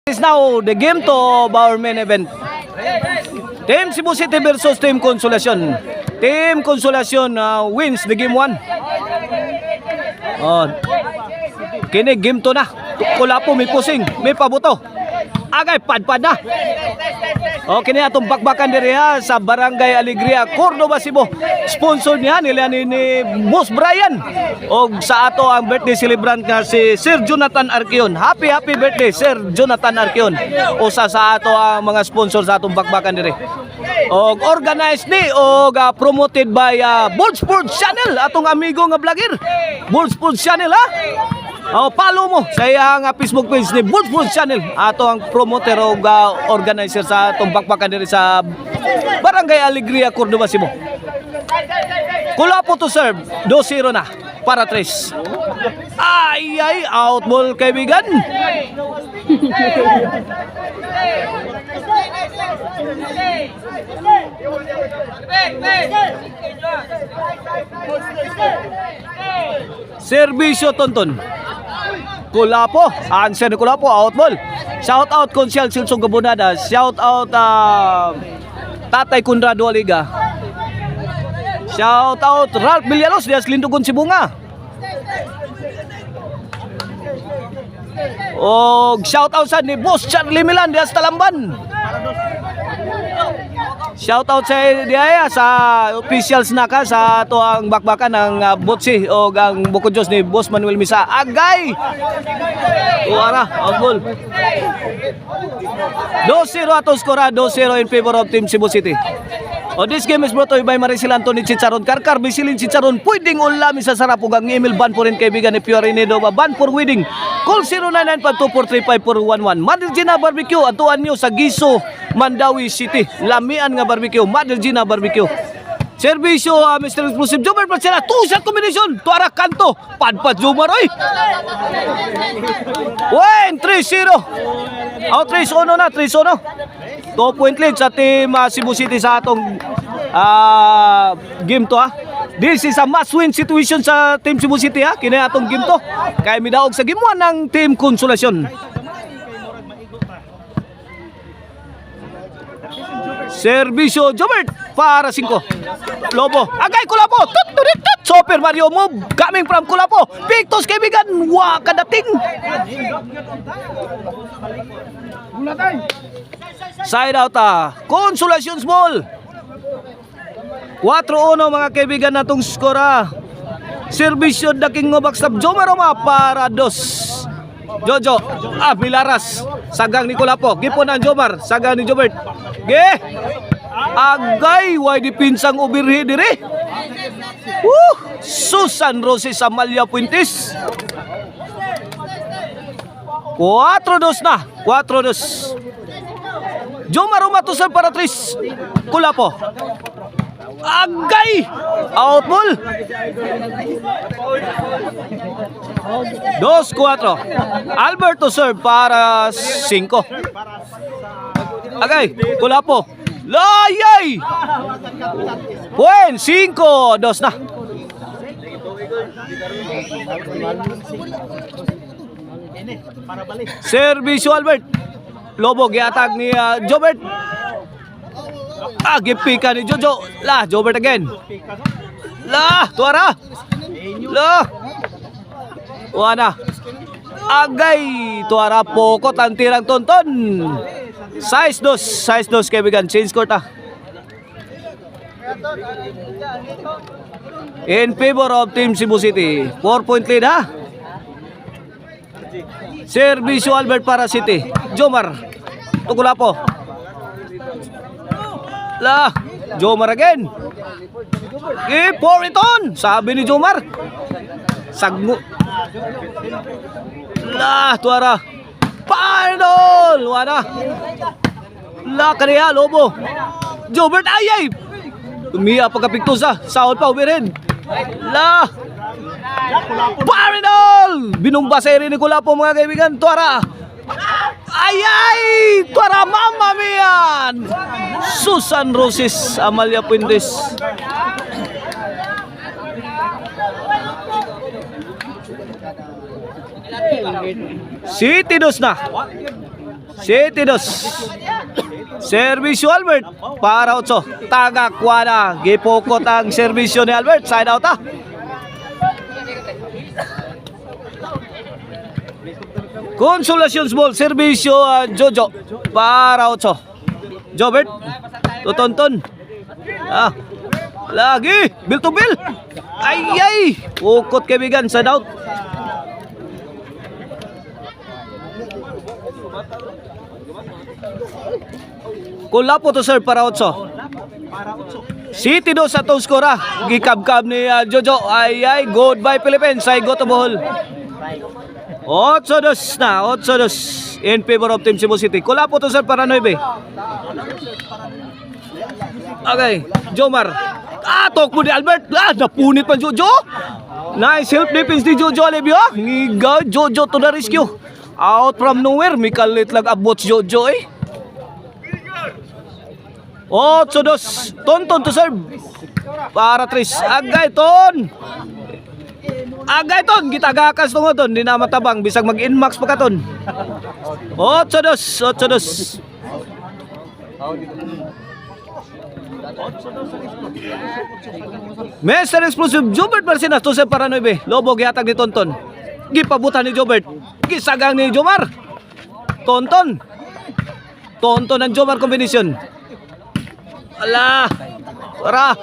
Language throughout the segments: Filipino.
Is now the game to our main event. Team Cebu City versus Team Consolacion. Team Consolacion wins the game 1. Kini game 2 na. Kulapo may pusing, may pabuto. Agay padpad na. Kini atong bakbakan diri sa Barangay Alegria, Cordova, Cebu. Sponsor niya nila ni Boss Brian. Og sa ato ang birthday celebrant nga si Sir Jonathan Arqueon. Happy birthday Sir Jonathan Arqueon. Usa sa ato ang mga sponsor sa atong bakbakan diri. Og organized ni og promoted by Bold Sports Channel, atong amigo nga vlogger. Bold Sports Channel ha. Follow mo sa iyang Facebook page ni Bold Sports Channel. Ato ang promoter o organizer sa itong bakbakan diri sa Barangay Alegria, Cordova, Cebu. Kulapo to serve. 2-0 na para 3. Ay, out ball kaibigan. Servisyo Tonton. Kulapo, answer ni Kulapo, out ball. Shout out Consial Silsong Gabonada. Shout out Tatay Conrado Aliga. Shout out Ralph Villalos Dias Lindugon Sibunga. Og shout out sa ni Boss Charlie Milan Dias Talamban. Shout out sa officials na ka sa ato ang bakbakan ng Botsi o ang Bukodjos ni Boss Manuel Misa. Agay! Uara, out goal. 2-0 atong skora, 2-0 in favor of Team Cebu City. This game is brought to you by Maricel Anthony Chicharon. Karkar, Bisilin Chicharon. Pwedeng ulami sa sarap ug ang email ban po rin kaibigan ni Fiorinedo. Ban for wedding. Call 0995243541. Mother Gina Barbecue. Atuan nyo sa Giso, Mandawi City. Lamian nga barbecue. Mother Gina Barbecue. Servisyo Mr. Explosive Jomar Pachela. 2-shot combination. Tuara kanto. Padpad Jomar oy. Win 3-0. Out 3-0 na. 3-0. 2-point lead sa Team Cebu City sa atong game to ha. This is a must-win situation sa Team Cebu City ha. Kini atong game to. Kaya midaog sa game 1 ng Team Consolacion. Servisyo Jobert para 5. Lobo. Agay Kulapo. Super Mario move coming from Kulapo. Pictos kaibigan. Kadating. Side out Consolacion Small. 4-1 mga kaibigan natong skora. Servisyo daking ngobak sa Jomaroma para 2. Jojo Milaras sagang ni Kulapo. Gipon ang Jomar. Sagang ni Jobert. Agay why di pinsang overhead dire. Susan Roses Amalia Puentes. 4-2 na. 4-2. Jomar umatusal para 3. Kulapo. Agay! Out ball. 2-4. Alberto serve para 5. Agay, Kulapo. Layay! Buen, 5-2 na. Servisyo Albert. Lobo giatag ni Jobert. Gipika ni Jojo. Jobert again. Tuara. Wana. Agay. Tuara pokot ang tirang Tonton. Size 2 kaibigan. Change court in favor of Team Cebu City. 4-point lead ha. Servisyo Albert para City. Jomar. Kulapo. Jomar again. Poriton. Sabi ni Jomar. Sagmo. Tuara. Final. Wala. Kaniya Lobo. Jobert ayay. Tumiya pagkapiktusa. Sahod pa overhead. Final. Binumba sa rin ni Kulapo mga kaibigan. Tuara. Ayay! Tuara Mamma Mian! Susan Roses Amalia Puentes. City dos na. City 2. Servisyo Albert para 8. Tagak wala. Gipokot ang servisyo ni Albert. Side out ah. Consolations ball. Servisyo Jojo para 8. Jobert. Tutonton. Ah. Lagi. Bill to bill. Ay. Pukot kaibigan. Side out. Kulapo to sir para 8. City 2 sa to score ah. Gikab-kab ni Jojo. Ay. Goodbye Philippines. Ay go to ball. 8-2 na. 8-2 in favor of Team Cebu City. Kulapo to sir para 9. Okay. Jomar. Tok mo ni Albert. Napunit pa Jojo. Nice help defense ni Jojo Alevio. Ngiga Jojo to the rescue. Out from nowhere. Mikalit lang abot Jojo eh. 8-2. Tonton to serve. Para 3. Agay ton. Gitagakas to ton. Di na matabang. Bisag mag-inmax pa ka ton. 8-2. Mr. Explosive Jobert Marcinas to serve para 9. Lobo gihatag ni Tonton. Gipabutan ni Jobert. Gisagang ni Jomar. Tonton ang Jomar combination. Ala. Tara.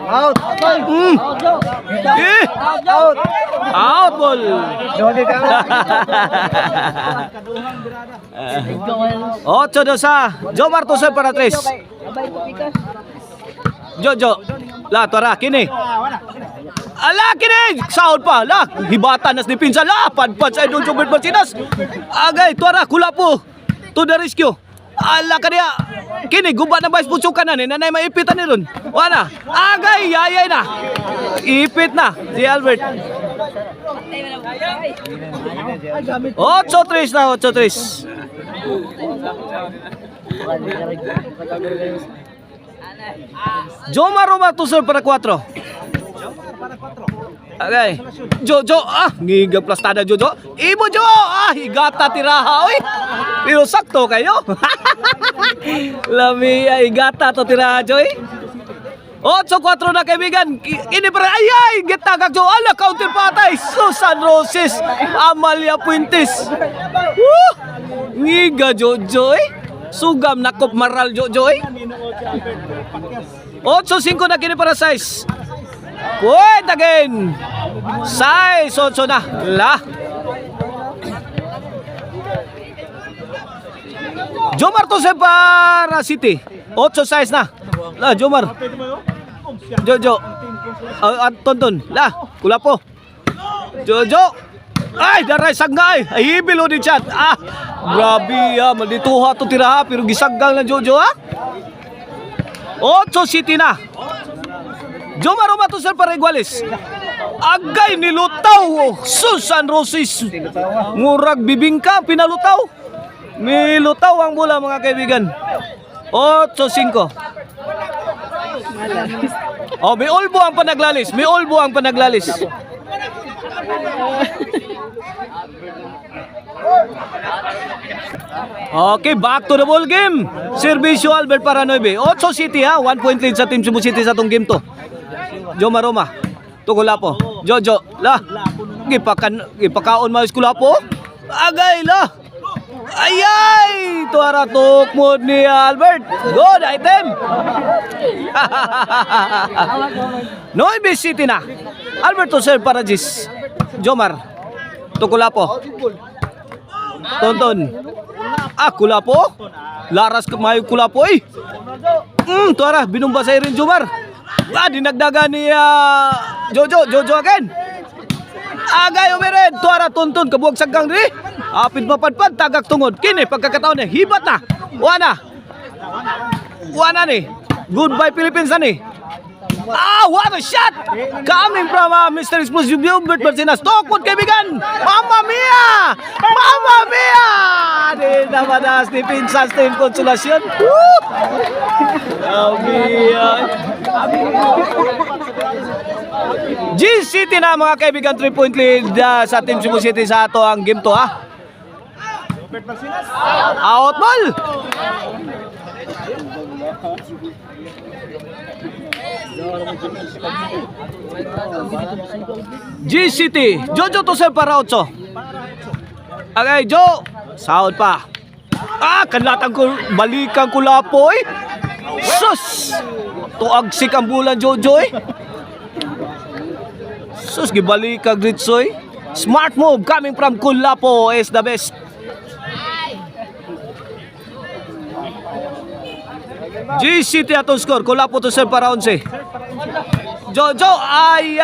Out. Out ball. Ocho dosa. Jomar to para 3. Jojo. La tara kini. Ala kini. Sound pa. La hibatan nas dipinsa. La padpad sa idol Jobert Marcinas. Agay tara kulapo. To the rescue. Ala kaniya. Kini guba na ba pusukan na ni nanay maipitan ni ron. Wala. Agay yayay na. Ipit na si Albert. 8-3 na 8-3. Jomar Roma to serve para 4. Okay. Jojo, ngigag plastada Jojo. Ibo Jo, higata tiraha oy. Pero sakto kayo. Lami higata to tiraha Joy. 8-4 na kaibigan. Ini para gitagak Jo. Ala counter patay. Susan Roses, Amalia Puentes. Ngiga Jojo eh. Sugam nakop maral Jojo eh. 8-5 na kini para 6. Wait again. 6-8 na. La. Jomar to para City. 8-6 na. La Jomar. Jojo. Tonton. La. Kulapo. Jojo. Ay, daray sanggay. Ay, bilo di chat. Grabe maldituha to tiraha pero gisaggang na Jojo 8 City na. Jomar Roma to para Iguales. Agay nilutaw. Susan Roses. Murag bibingka pinalutaw. Nilutaw ang bola mga kaibigan. 8-5. May ulbo ang panaglalis. Okay, back to the ball game. Servisyo Albert para 9. 8 City 1 point lead sa Team Cebu City sa tong game to. Jomar Roma. Kulapo. Jojo. La. Gipakaon mo Kulapo. Agay la. Ayay! Tuara tukmod ni Albert. Good item. 9 City na. Albert to serve para Gis. Jomar. Kulapo. Tonton. Kulapo. Laras mayo Kulapo eh. Tuara binumba sa rin Jomar. Dinagdagan ni Jojo again. Agay umired. Tuara Tonton kabuag saggang rin. Apid mapadpad tagak tungod. Kini pagkakataon ni hibat na. Wana ni. Goodbye Philippines na ni. What a shot! Coming from Mr. Explosive Jobert Marcinas. Tokpot kaibigan. Mamma mia! Di namadas ni Pinsas Team Konsolasyon. G-City na mga kaibigan. 3 point lead sa Team Cebu City sa ato ang game to Out ball. GCT. Jojo to sir para 8. Okay, Jo. Sahod pa. Kanlatang ko, balikan ko lapo eh. Sus! Tuagsik ang bulan, Jojo eh. Sus, gibalikan Gritsoy. Smart move coming from Kulapo is the best. GCT atong score. Kulapo to sir para 11. Jojo, ay.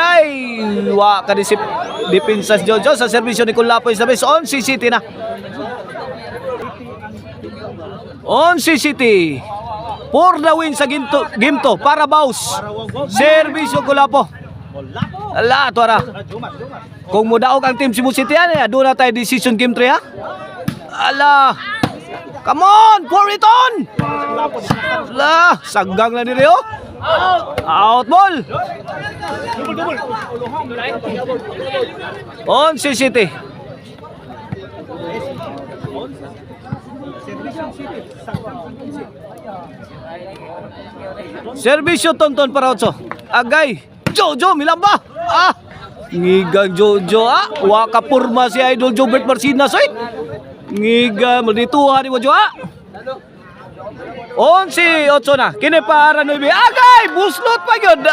Wa ka disip depinsas Jojo sa serbisyo ni Kulapo is the best. On CCT na. On CCT. For the win sa game to para Baus. Serbisyo Kulapo. Ala, tuara. Kung mudaog ang team Cebu City yan, doon na tayo decision game 3 ha. Ala. Come on, pour it on. Ala, saggang lang ni Rio. Out ball. On CCT. Servisyo Tonton para 8. Agay. Jojo milamba. Ngigang Jojo Waka purma si Idol Jobert Marcinas oy. Ngiga maldituhan ni mo Jo On si 8 na. Kini para 9. Agay buslot pa gyud.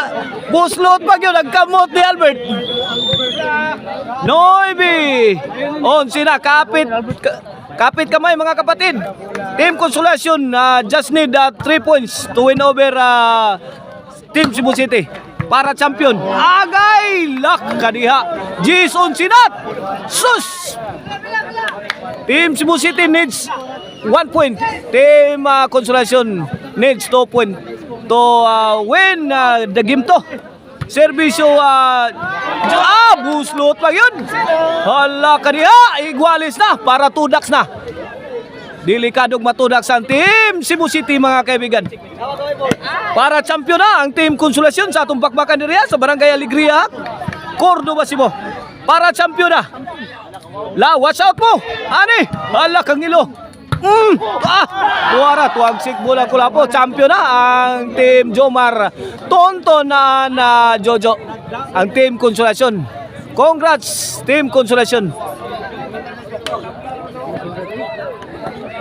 Buslot pa gyud nagkamot ni Albert. 9. On si na kapit kamay mga kapatid. Team Consolation just need 3 points to win over Team Cebu City para champion. Agay lak kadiha. Gis on sinat. Sus. Team Cebu City needs 1 point. Team Consolation needs 2 point to win the game to. Serbisyo buslot pa yun. Hala kaniya, igualis na para tudaks na. Delikadong matudaks ang team Cebu City mga kaibigan. Para champion na ang team Consolation sa atong bakbakan diriya sa Barangay Alegria, Cordoba, Cebu. Para champion na. La, watch out mo. Ani, hala kang ilo. Tuwara, tuwagsik bola Kulapo. Champion na ang team Jomar Tonton na Jojo. Ang team Consolation. Congrats team Consolation.